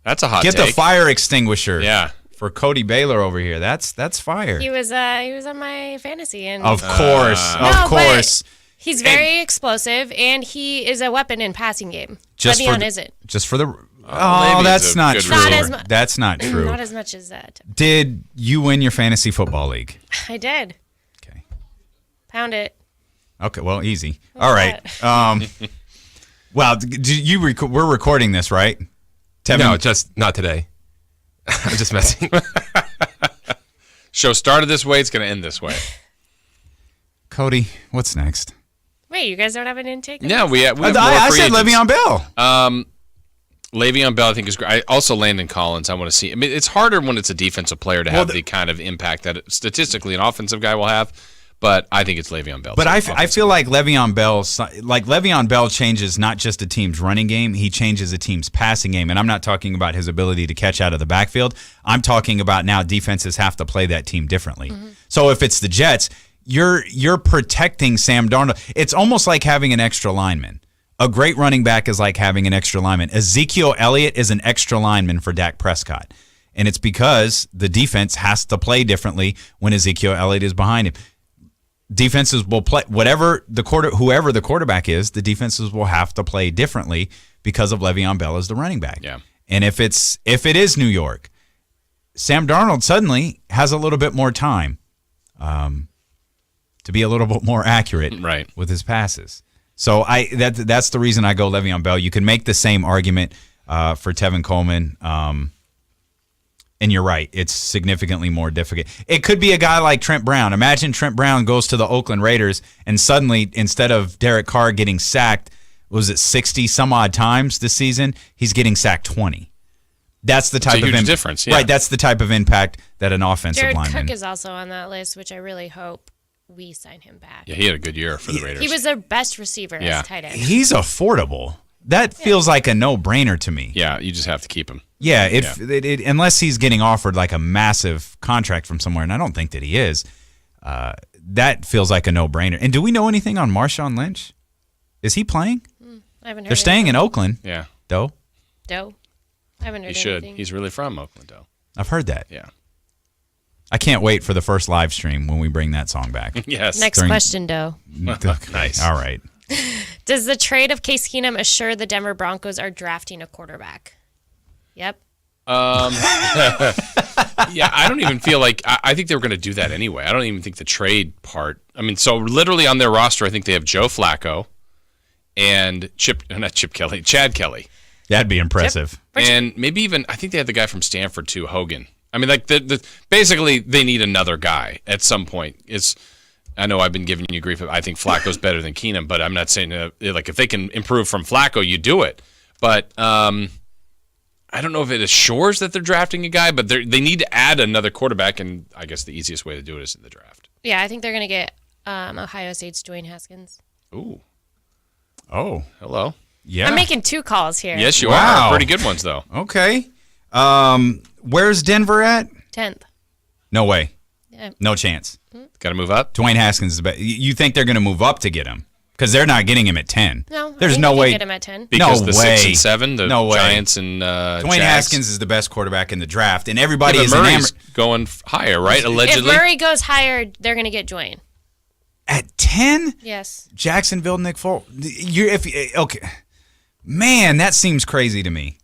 That's a hot Get take. the fire extinguisher. Yeah. For Cody Baylor over here. That's fire. He was on my fantasy. And Of course. but he's very explosive, and he is a weapon in passing game. Le'Veon isn't. Just for the... Le'Veon's that's a not good true. receiver. That's not true. Not as much as that. Did you win your fantasy football league? I did. Okay. Pound it. Okay, well, easy. All right. Well, we're recording this, right? Tevin? No, just not today. I'm just messing. Show started this way, it's going to end this way. Cody, what's next? Wait, you guys don't have an intake? Yeah, we have more I free said agents. Le'Veon Bell. Le'Veon Bell, I think, is great. I also Landon Collins. I want to see. I mean, it's harder when it's a defensive player to have the kind of impact that statistically an offensive guy will have. But I think it's Le'Veon Bell. But I feel like Le'Veon Bell changes not just a team's running game; he changes a team's passing game. And I'm not talking about his ability to catch out of the backfield. I'm talking about now defenses have to play that team differently. Mm-hmm. So if it's the Jets, you're protecting Sam Darnold. It's almost like having an extra lineman. A great running back is like having an extra lineman. Ezekiel Elliott is an extra lineman for Dak Prescott. And it's because the defense has to play differently when Ezekiel Elliott is behind him. Defenses will play whoever the quarterback is, the defenses will have to play differently because of Le'Veon Bell as the running back. Yeah. And if it is New York, Sam Darnold suddenly has a little bit more time to be a little bit more accurate with his passes. So that's the reason I go Le'Veon Bell. You can make the same argument for Tevin Coleman, and you're right. It's significantly more difficult. It could be a guy like Trent Brown. Imagine Trent Brown goes to the Oakland Raiders, and suddenly, instead of Derek Carr getting sacked, was it 60 some odd times this season? He's getting sacked 20. That's the type of difference, yeah. Right, that's the type of impact that an offensive Jared lineman. Cook is also on that list, which I really hope we sign him back. Yeah, he had a good year for the Raiders. He was their best receiver as tight end. He's affordable. That feels like a no-brainer to me. Yeah, you just have to keep him. Yeah, unless he's getting offered like a massive contract from somewhere, and I don't think that he is, that feels like a no-brainer. And do we know anything on Marshawn Lynch? Is he playing? I haven't heard They're staying in Oakland. Yeah. Doe? I haven't heard He should. anything. He's really from Oakland, though. I've heard that. Yeah. I can't wait for the first live stream when we bring that song back. Yes. Next question, Doe. Nice. All right. Does the trade of Case Keenum assure the Denver Broncos are drafting a quarterback? Yep. Yeah, I don't even feel like I think they were going to do that anyway. I don't even think the trade part. I mean, so literally on their roster, I think they have Joe Flacco and Chad Kelly. That'd be impressive. Yep. And maybe even I think they had the guy from Stanford too, Hogan. I mean, like basically they need another guy at some point. I know I've been giving you grief. I think Flacco's better than Keenum, but I'm not saying like if they can improve from Flacco, you do it. But I don't know if it assures that they're drafting a guy, but they need to add another quarterback, and I guess the easiest way to do it is in the draft. Yeah, I think they're going to get Ohio State's Dwayne Haskins. Ooh. Oh. Hello. Yeah. I'm making 2 calls here. Yes, you are. Pretty good ones, though. Okay. Where's Denver at? 10th. No way. Yeah. No chance. Got to move up? Dwayne Haskins is the best. You think they're going to move up to get him? Because they're not getting him at 10. No, there's no way. Get him at 10. Because no the way. 6 and 7, the no Giants and Dwayne Jags. Haskins is the best quarterback in the draft, and everybody is Murray's enamored. going higher, right? Allegedly. If Murray goes higher, they're going to get Dwayne. At 10? Yes. Jacksonville, Nick Foles. Okay. Man, that seems crazy to me.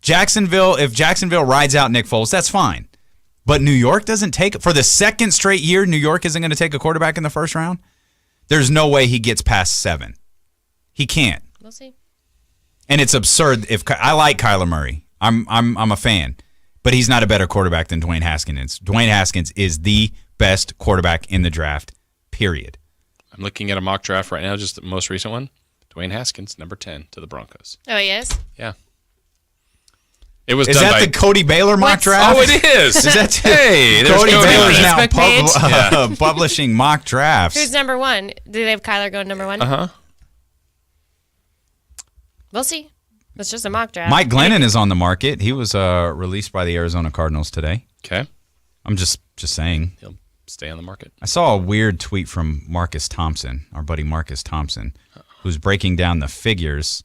If Jacksonville rides out Nick Foles, that's fine. But New York doesn't take it. For the second straight year, New York isn't going to take a quarterback in the first round? There's no way he gets past 7. He can't. We'll see. And it's absurd. I like Kyler Murray. I'm a fan. But he's not a better quarterback than Dwayne Haskins is. Dwayne Haskins is the best quarterback in the draft, period. I'm looking at a mock draft right now, just the most recent one. Dwayne Haskins, number 10 to the Broncos. Oh, he is? Yeah. It was Is done that by the Cody Baylor mock draft? Oh, it is. Is that hey, there's Cody Cody Baylor's on it. now publishing mock drafts. Who's number 1? Do they have Kyler going number 1? Uh-huh. We'll see. It's just a mock draft. Mike Glennon is on the market. He was released by the Arizona Cardinals today. Okay. I'm just saying. He'll stay on the market. I saw a weird tweet from Marcus Thompson, our buddy Marcus Thompson, who's breaking down the figures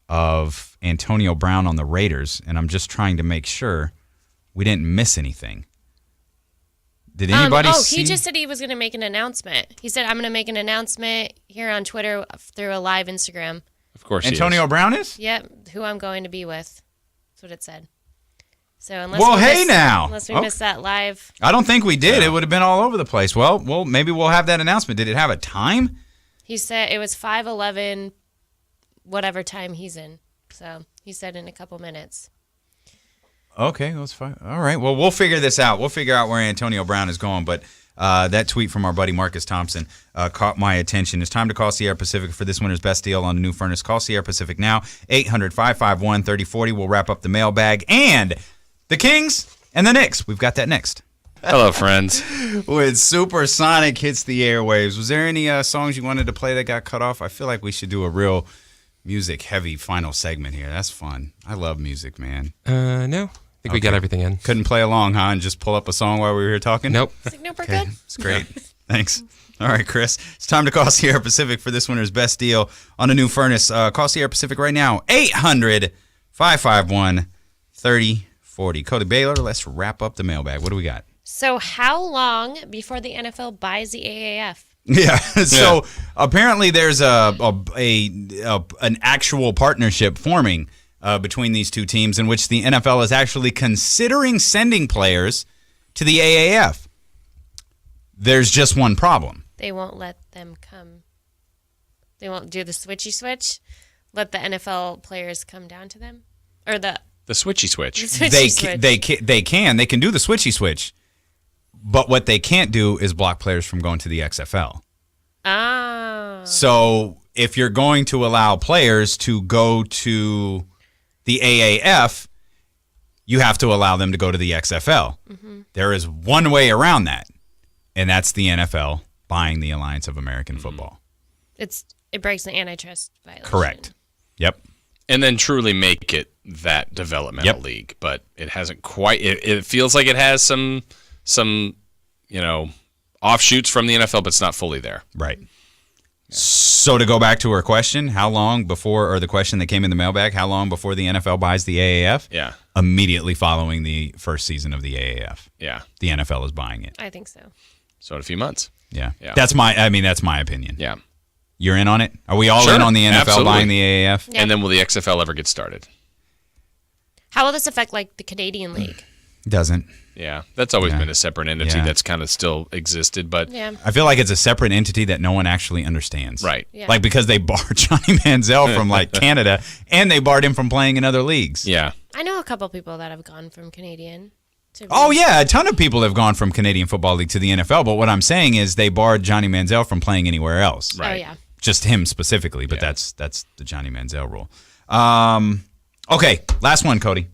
of Antonio Brown on the Raiders, and I'm just trying to make sure we didn't miss anything. Did anybody see? He just said he was going to make an announcement. He said, I'm going to make an announcement here on Twitter through a live Instagram. Of course Antonio Brown is? Yep, who I'm going to be with. That's what it said. So unless unless we missed that live. I don't think we did. It would have been all over the place. Well, maybe we'll have that announcement. Did it have a time? He said it was 5:11, whatever time he's in. So he said in a couple minutes. Okay, that's fine. All right. Well, we'll figure this out. We'll figure out where Antonio Brown is going. But that tweet from our buddy Marcus Thompson caught my attention. It's time to call Sierra Pacific for this winter's best deal on the new furnace. Call Sierra Pacific now, 800-551-3040. We'll wrap up the mailbag and the Kings and the Knicks. We've got that next. Hello, friends. When Supersonic hits the airwaves, was there any songs you wanted to play that got cut off? I feel like we should do a real music-heavy final segment here. That's fun. I love music, man. No. I think we got everything in. Couldn't play along, huh, and just pull up a song while we were here talking? Nope. Nope, we're good. It's great. Thanks. All right, Chris. It's time to call Sierra Pacific for this winter's best deal on a new furnace. Call Sierra Pacific right now, 800-551-3040. Cody Baylor, let's wrap up the mailbag. What do we got? So how long before the NFL buys the AAF? Yeah. So apparently there's an actual partnership forming between these two teams in which the NFL is actually considering sending players to the AAF. There's just one problem. They won't let them come. They won't do the switchy switch. Let the NFL players come down to them, or the switchy switch. They can do the switchy switch, but what they can't do is block players from going to the XFL. Ah. So if you're going to allow players to go to the AAF, you have to allow them to go to the XFL. Mm-hmm. There is one way around that, and that's the NFL buying the Alliance of American Football. It breaks the antitrust violation. Correct. Yep. And then truly make it that developmental league, but it hasn't quite. It feels like it has some offshoots from the NFL, but it's not fully there. Right. So to go back to her question, how long before, or the question that came in the mailbag, how long before the NFL buys the AAF? Yeah. Immediately following the first season of the AAF. Yeah. The NFL is buying it. I think so. So in a few months. Yeah. That's my opinion. Yeah. You're in on it? Are we all in on the NFL buying the AAF? Yeah. And then will the XFL ever get started? How will this affect the Canadian League? It doesn't. Yeah, that's always been a separate entity that's kind of still existed, but I feel like it's a separate entity that no one actually understands. Right. Yeah. Like because they barred Johnny Manziel from Canada, and they barred him from playing in other leagues. Yeah. I know a couple people that have gone from Canadian to... Oh, yeah, a ton of people have gone from Canadian Football League to the NFL, but what I'm saying is they barred Johnny Manziel from playing anywhere else. Right. Oh, yeah. Just him specifically, but that's the Johnny Manziel rule. Okay, last one, Cody.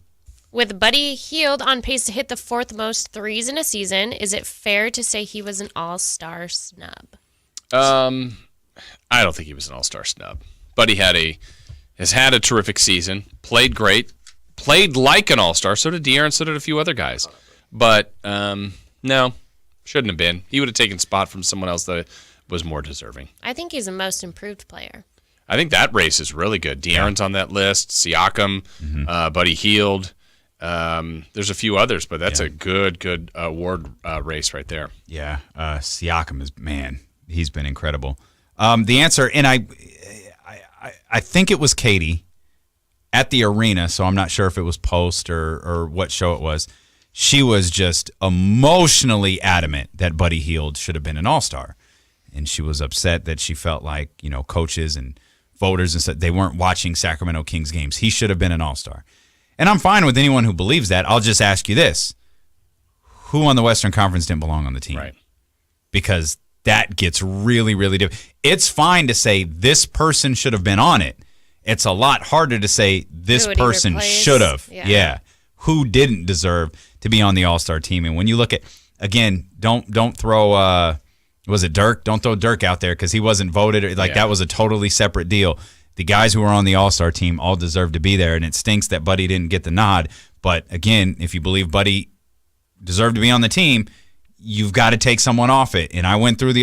With Buddy Hield on pace to hit the fourth most threes in a season, is it fair to say he was an all-star snub? I don't think he was an all-star snub. Buddy has had a terrific season, played great, played like an all-star. So did De'Aaron, so did a few other guys. But no, shouldn't have been. He would have taken spot from someone else that was more deserving. I think he's a most improved player. I think that race is really good. De'Aaron's on that list, Siakam, Buddy Hield. There's a few others, but that's a good award race right there. Yeah, Siakam is, man, he's been incredible. The answer, and I think it was Katie at the arena, so I'm not sure if it was post or what show it was. She was just emotionally adamant that Buddy Hield should have been an all-star. And she was upset that she felt like, coaches and voters and stuff, they weren't watching Sacramento Kings games. He should have been an all-star. And I'm fine with anyone who believes that. I'll just ask you this. Who on the Western Conference didn't belong on the team? Right. Because that gets really, really difficult. It's fine to say this person should have been on it. It's a lot harder to say this person should have. Yeah. Who didn't deserve to be on the All-Star team? And when you look at, again, don't throw was it Dirk? Don't throw Dirk out there because he wasn't voted. That was a totally separate deal. The guys who are on the All-Star team all deserve to be there, and it stinks that Buddy didn't get the nod. But again, if you believe Buddy deserved to be on the team, you've got to take someone off it. And I went through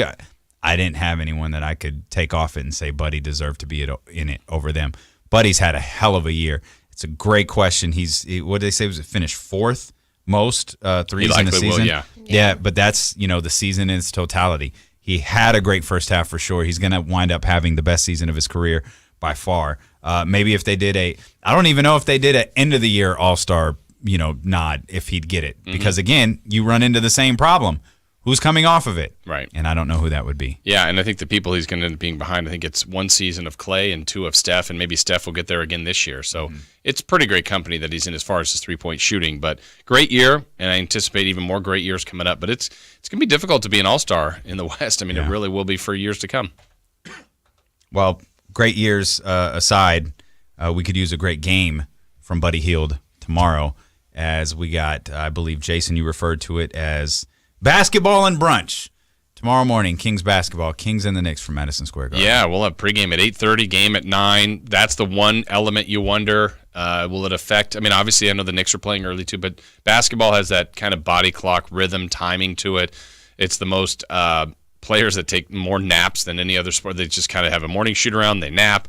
I didn't have anyone that I could take off it and say Buddy deserved to be in it over them. Buddy's had a hell of a year. It's a great question. What did they say? Was it finished fourth most threes in the season? Yeah, but that's the season in its totality. He had a great first half for sure. He's going to wind up having the best season of his career by far. Maybe if they did I don't even know if they did an end of the year All-Star nod, if he'd get it. Because again, you run into the same problem. Who's coming off of it? Right. And I don't know who that would be. Yeah, and I think the people he's going to end up being behind, I think it's 1 season of Clay and 2 of Steph, and maybe Steph will get there again this year. So it's pretty great company that he's in as far as his three-point shooting. But great year, and I anticipate even more great years coming up. But it's going to be difficult to be an all-star in the West. I mean, It really will be for years to come. Well, great years aside, we could use a great game from Buddy Hield tomorrow, as we got, I believe, Jason, you referred to it as basketball and brunch. Tomorrow morning, Kings basketball, Kings and the Knicks from Madison Square Garden. Yeah, we'll have pregame at 8:30, game at 9. That's the one element you wonder, will it affect? I mean, obviously, I know the Knicks are playing early too, but basketball has that kind of body clock rhythm, timing to it. It's the most players that take more naps than any other sport. They just kind of have a morning shoot-around, they nap.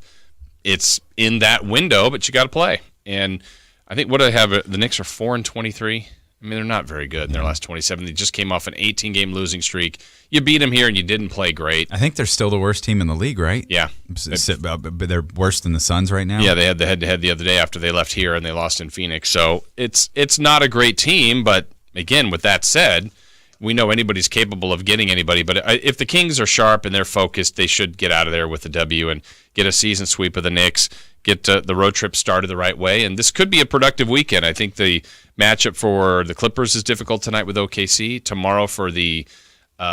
It's in that window, but you got to play. And I think what do they have? The Knicks are 4-23. I mean, they're not very good in their last 27. They just came off an 18-game losing streak. You beat them here, and you didn't play great. I think they're still the worst team in the league, right? Yeah. But they're worse than the Suns right now? Yeah, they had the head-to-head the other day after they left here, and they lost in Phoenix. So it's not a great team, but, again, with that said, we know anybody's capable of getting anybody. But if the Kings are sharp and they're focused, they should get out of there with a W and get a season sweep of the Knicks, get the road trip started the right way. And this could be a productive weekend. I think the matchup for the Clippers is difficult tonight with OKC. Tomorrow for the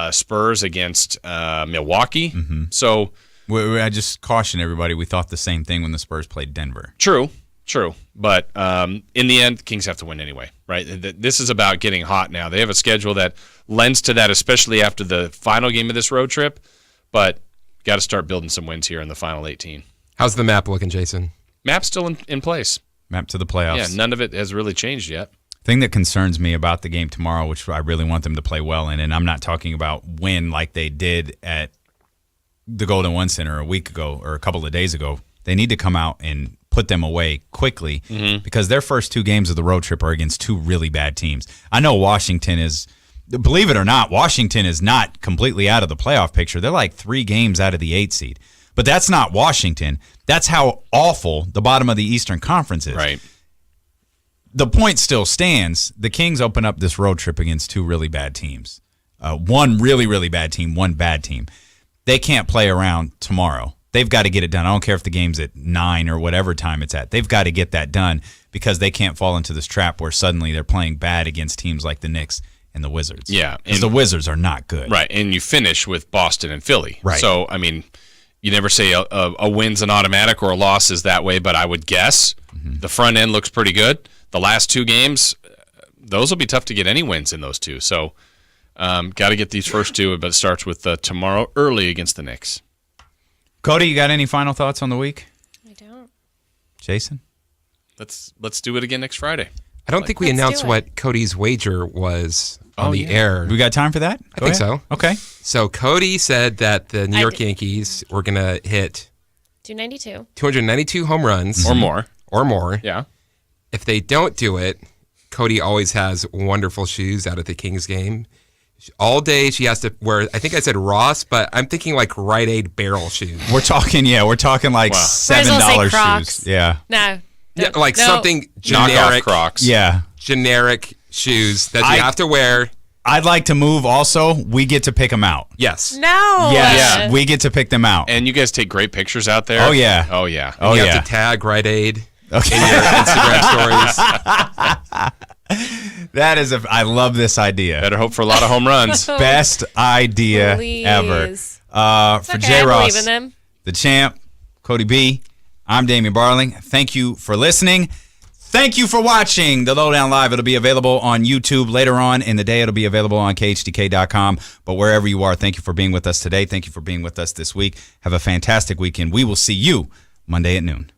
Spurs against Milwaukee. So I just caution everybody, we thought the same thing when the Spurs played Denver. True. But in the end, the Kings have to win anyway, right? This is about getting hot now. They have a schedule that lends to that, especially after the final game of this road trip. But got to start building some wins here in the final 18. How's the map looking, Jason? Map's still in place. Map to the playoffs. Yeah, none of it has really changed yet. Thing that concerns me about the game tomorrow, which I really want them to play well in, and I'm not talking about win like they did at the Golden One Center a week ago or a couple of days ago. They need to come out and put them away quickly because their first 2 games of the road trip are against 2 really bad teams. I know Washington is, believe it or not, Washington is not completely out of the playoff picture. They're like 3 games out of the 8 seed. But that's not Washington. That's how awful the bottom of the Eastern Conference is. Right. The point still stands. The Kings open up this road trip against 2 really bad teams. One really, really bad team, one bad team. They can't play around tomorrow. They've got to get it done. I don't care if the game's at 9 or whatever time it's at. They've got to get that done because they can't fall into this trap where suddenly they're playing bad against teams like the Knicks and the Wizards. Yeah. Because the Wizards are not good. Right, and you finish with Boston and Philly. Right. So, I mean, you never say a win's an automatic or a loss is that way, but I would guess the front end looks pretty good. The last 2 games, those will be tough to get any wins in those 2. So, got to get these first 2, but it starts with tomorrow early against the Knicks. Cody, you got any final thoughts on the week? I don't. Jason? Let's do it again next Friday. I don't think we announced what Cody's wager was on the air. We got time for that? I think so. Okay. So Cody said that the New York Yankees were going to hit 292 home runs. Or more. Or more. Yeah. If they don't do it, Cody always has wonderful shoes out at the Kings game. All day she has to wear, I think I said Ross, but I'm thinking like Rite Aid barrel shoes. We're talking like $7 shoes. Yeah. No. Yeah, like something generic. Crocs. Yeah. Generic shoes that you have to wear. I'd like to move also. We get to pick them out. Yes. No. Yes. Yeah. We get to pick them out. And you guys take great pictures out there. Oh, yeah. Oh, yeah. Oh, you yeah. have to tag Rite Aid in your Okay. Instagram stories. That is I love this idea. Better hope for a lot of home runs. Best idea ever. For Okay, J. I Ross, believe in them. the champ, Cody B, I'm Damian Barling. Thank you for listening. Thank you for watching the Lo-Down Live. It'll be available on YouTube later on in the day. It'll be available on KHTK.com. But wherever you are, thank you for being with us today. Thank you for being with us this week. Have a fantastic weekend. We will see you Monday at noon.